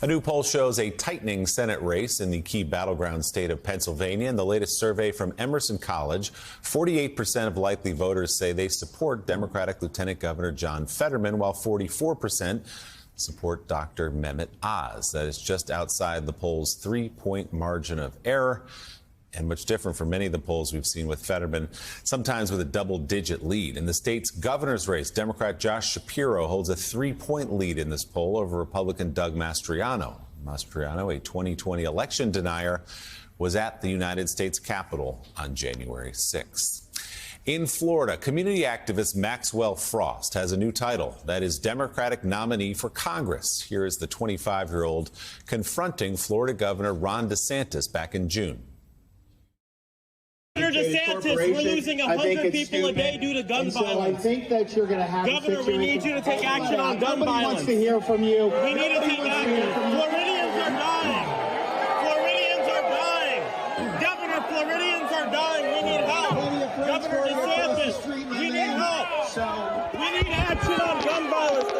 A new poll shows a tightening Senate race in the key battleground state of Pennsylvania. In the latest survey from Emerson College, 48% of likely voters say they support Democratic Lieutenant Governor John Fetterman, while 44% support Dr. Mehmet Oz. That is just outside the poll's 3-point margin of error, and much different from many of the polls we've seen with Fetterman, sometimes with a double-digit lead. In the state's governor's race, Democrat Josh Shapiro holds a 3-point lead in this poll over Republican Doug Mastriano. Mastriano, a 2020 election denier, was at the United States Capitol on January 6th. In Florida, community activist Maxwell Frost has a new title. That is Democratic nominee for Congress. Here is the 25-year-old confronting Florida Governor Ron DeSantis back in June. Governor DeSantis, we're losing 100 people a day due to gun violence. So I think that you're going to have Governor, we need you to take action on gun violence. Nobody wants to hear from you. We need to take action. Floridians are dying. Floridians are dying. Governor, Floridians are dying. We need help. Governor DeSantis, we need help. We need action on gun violence.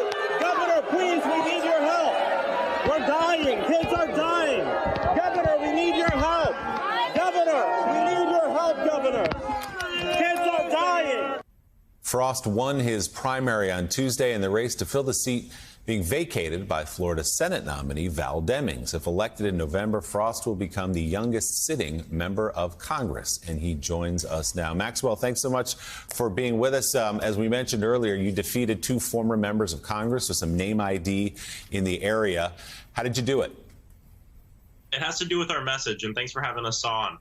Governor, please, we need your help. We're dying. Kids are dying. Governor, we need your help. Governor, we need your help, Governor. Kids are dying. Frost won his primary on Tuesday in the race to fill the seat being vacated by Florida Senate nominee Val Demings. If elected in November, Frost will become the youngest sitting member of Congress, and he joins us now. Maxwell, thanks so much for being with us. As we mentioned earlier, you defeated 2 former members of Congress with some name ID in the area. How did you do it? It has to do with our message, and thanks for having us on.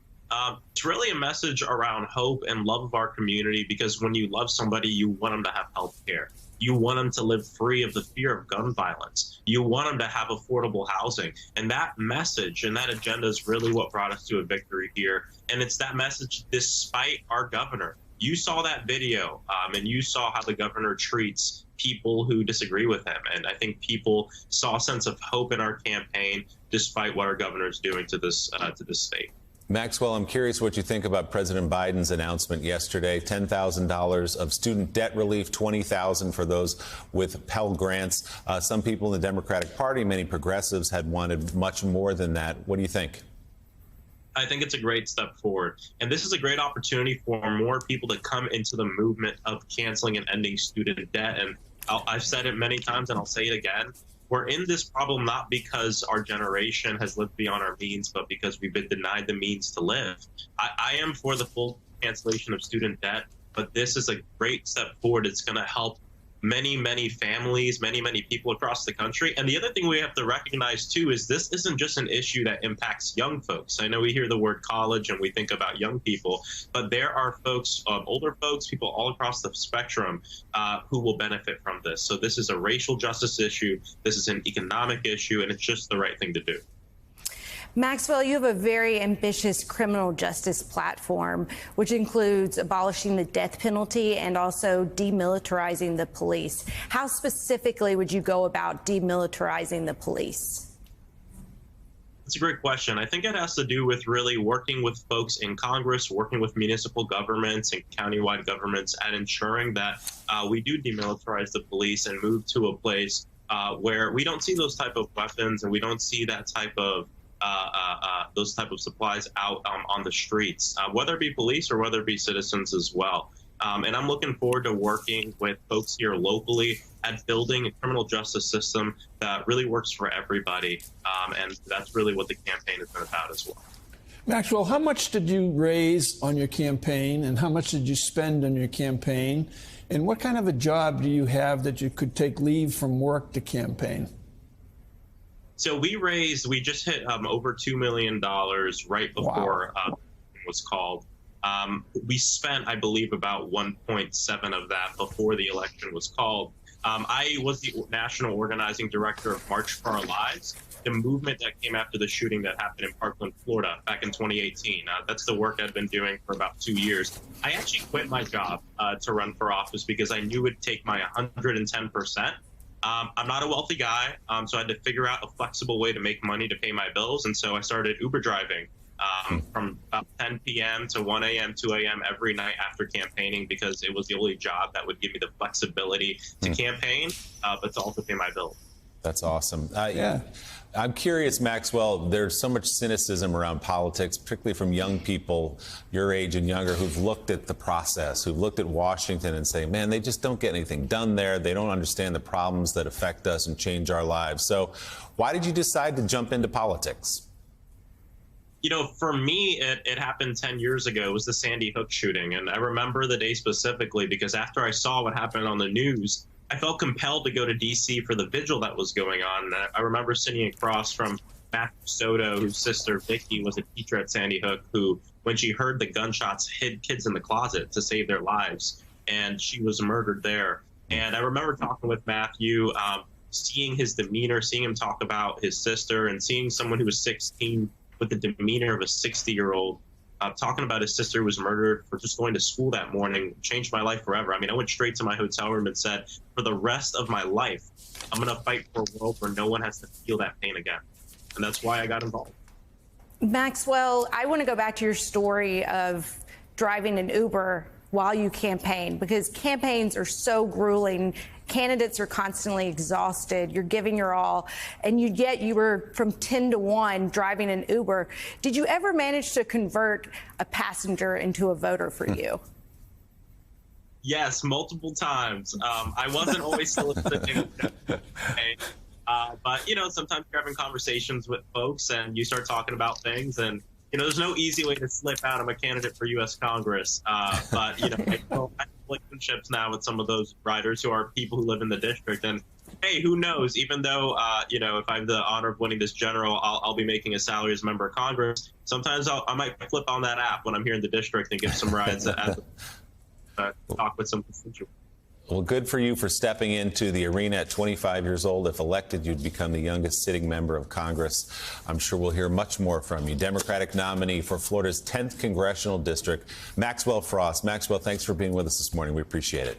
It's really a message around hope and love of our community, because when you love somebody, you want them to have health care. You want them to live free of the fear of gun violence. You want them to have affordable housing. And that message and that agenda is really what brought us to a victory here. And it's that message despite our governor. You saw that video, and you saw how the governor treats people who disagree with him. And I think people saw a sense of hope in our campaign, despite what our governor is doing to this state. Maxwell, I'm curious what you think about President Biden's announcement yesterday. $10,000 of student debt relief, $20,000 for those with Pell Grants. Some people in the Democratic Party, many progressives, had wanted much more than that. What do you think? I think it's a great step forward. And this is a great opportunity for more people to come into the movement of canceling and ending student debt. And I've said it many times, and I'll say it again. We're in this problem not because our generation has lived beyond our means, but because we've been denied the means to live. I am for the full cancellation of student debt, but this is a great step forward. It's going to help many, many families, many people across the country. And the other thing we have to recognize, too, is this isn't just an issue that impacts young folks. I know we hear the word college and we think about young people, but there are folks, older folks, people all across the spectrum who will benefit from this. So this is a racial justice issue. This is an economic issue, and it's just the right thing to do. Maxwell, you have a very ambitious criminal justice platform, which includes abolishing the death penalty and also demilitarizing the police. How specifically would you go about demilitarizing the police? That's a great question. I think it has to do with really working with folks in Congress, working with municipal governments and countywide governments at ensuring that we do demilitarize the police and move to a place where we don't see those type of weapons and we don't see that type of those type of supplies out on the streets, whether it be police or whether it be citizens as well. And I'm looking forward to working with folks here locally at building a criminal justice system that really works for everybody. And that's really what the campaign has been about as well. Maxwell, how much did you raise on your campaign, and how much did you spend on your campaign? And what kind of a job do you have that you could take leave from work to campaign? So we just hit over $2 million right before it was called. We spent, I believe, about 1.7 of that before the election was called. I was the national organizing director of March for Our Lives, the movement that came after the shooting that happened in Parkland, Florida, back in 2018. That's the work I'd been doing for about 2 years. I actually quit my job to run for office because I knew it would take my 110%. I'm not a wealthy guy, so I had to figure out a flexible way to make money to pay my bills. And so I started Uber driving from about 10 p.m. to 1 a.m., 2 a.m. every night after campaigning, because it was the only job that would give me the flexibility to campaign, but to also pay my bills. That's awesome. I'm curious, Maxwell, there's so much cynicism around politics, particularly from young people your age and younger who've looked at the process, who've looked at Washington and say, man, they just don't get anything done there. They don't understand the problems that affect us and change our lives. So why did you decide to jump into politics? You know, for me, it happened 10 years ago. It was the Sandy Hook shooting. And I remember the day specifically because after I saw what happened on the news, I felt compelled to go to D.C. for the vigil that was going on. And I remember sitting across from Matthew Soto, whose sister Vicky was a teacher at Sandy Hook, who, when she heard the gunshots, hid kids in the closet to save their lives. And she was murdered there. And I remember talking with Matthew, seeing his demeanor, seeing him talk about his sister, and seeing someone who was 16 with the demeanor of a 60-year-old. Talking about his sister who was murdered for just going to school that morning changed my life forever. I mean, I went straight to my hotel room and said, for the rest of my life, I'm going to fight for a world where no one has to feel that pain again. And that's why I got involved. Maxwell, I want to go back to your story of driving an Uber while you campaign, because campaigns are so grueling. Candidates are constantly exhausted. You're giving your all, and yet you were from 10 to 1 driving an Uber. Did you ever manage to convert a passenger into a voter for you? Yes, multiple times. I wasn't always soliciting, but, you know, sometimes you're having conversations with folks and you start talking about things, and you know, there's no easy way to slip out. I'm a candidate for U.S. Congress, but, you know, I have relationships now with some of those riders who are people who live in the district. And, hey, who knows? Even though, you know, if I have the honor of winning this general, I'll be making a salary as a member of Congress. Sometimes I might flip on that app when I'm here in the district and give some rides talk with some constituents. Well, good for you for stepping into the arena at 25 years old. If elected, you'd become the youngest sitting member of Congress. I'm sure we'll hear much more from you. Democratic nominee for Florida's 10th congressional district, Maxwell Frost. Maxwell, thanks for being with us this morning. We appreciate it.